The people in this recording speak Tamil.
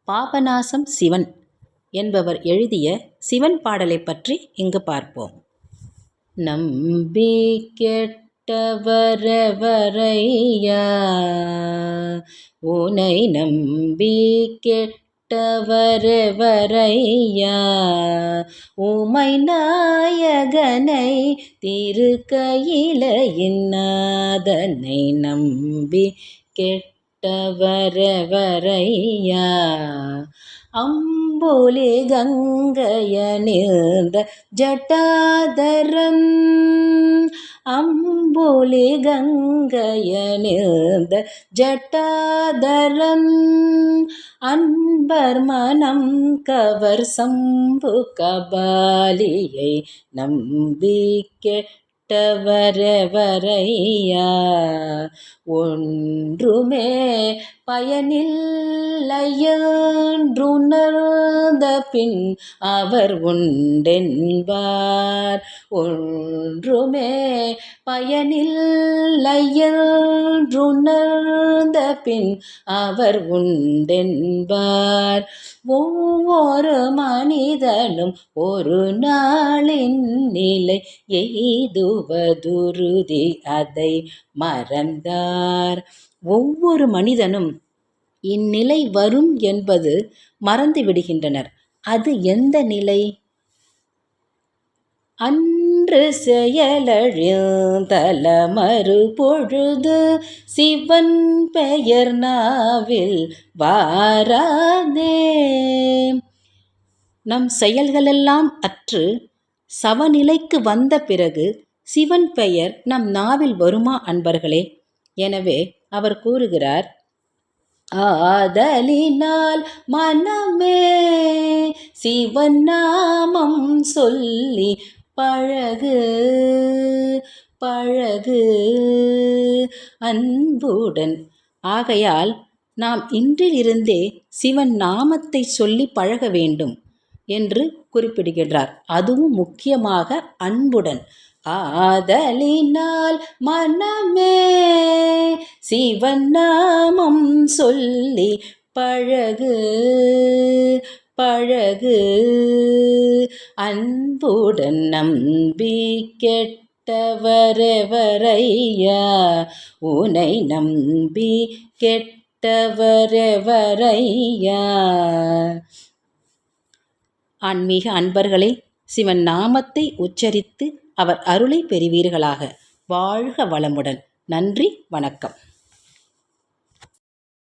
பாபநாசம் சிவன் என்பவர் எழுதிய சிவன் பாடலை பற்றி இங்கு பார்ப்போம். நம்பி கெட்டவரவரையா, உனை நம்பி கெட்டவரவரையா, உமை நாயகனை திருக்கையிலையின் நாதனை நம்பி கெட்டவரவரையா. அம்புலி கங்கையணிந்த ஜட்டாதரம், அம்புலி கங்கையணிந்த ஜட்டாதரம், அன்பர் மனம் கவர் சம்பு கபாலியை நம்பி கெட்டவரவரையா. ஒன்றுமே பயனில்லையென்றுணர்ந்த பின் அவர் உண்டென்பார். ஒன்றுமே பயனில்லையென்றுணர்ந்த பின் அவர் உண்டென்பார். ஒவ்வொரு மனிதனும் ஒரு நாளின் நிலை எய்துவதுருதி, அதை மறந்தார். ஒவ்வொரு மனிதனும் இந்நிலை வரும் என்பது மறந்து விடுகின்றனர். அது எந்த நிலை? அன்று செயலழிந்தலமறு பொழுது சிவன் பெயர் நாவில் வாராதே. நம் செயல்களெல்லாம் அற்று சவநிலைக்கு வந்த பிறகு சிவன் பெயர் நம் நாவில் வருமா அன்பர்களே? எனவே அவர் கூறுகிறார், ஆதலினால் மனமே சிவன் நாமம் சொல்லி பழகு பழகு அன்புடன். ஆகையால் நாம் இன்றிலிருந்தே சிவன் நாமத்தை சொல்லி பழக வேண்டும் என்று குறிப்பிடுகின்றார். அதுவும் முக்கியமாக அன்புடன். ஆதலினால் மனமே சிவன் நாமம் சொல்லி பழகு பழகு அன்புடன் நம்பி கெட்டவரவரையா, உனை நம்பி கெட்டவரவரையா. ஆன்மீக அன்பர்களே, சிவன் நாமத்தை உச்சரித்து அவர் அருளை பெறுவீர்களாக. வாழ்க வளமுடன். நன்றி, வணக்கம்.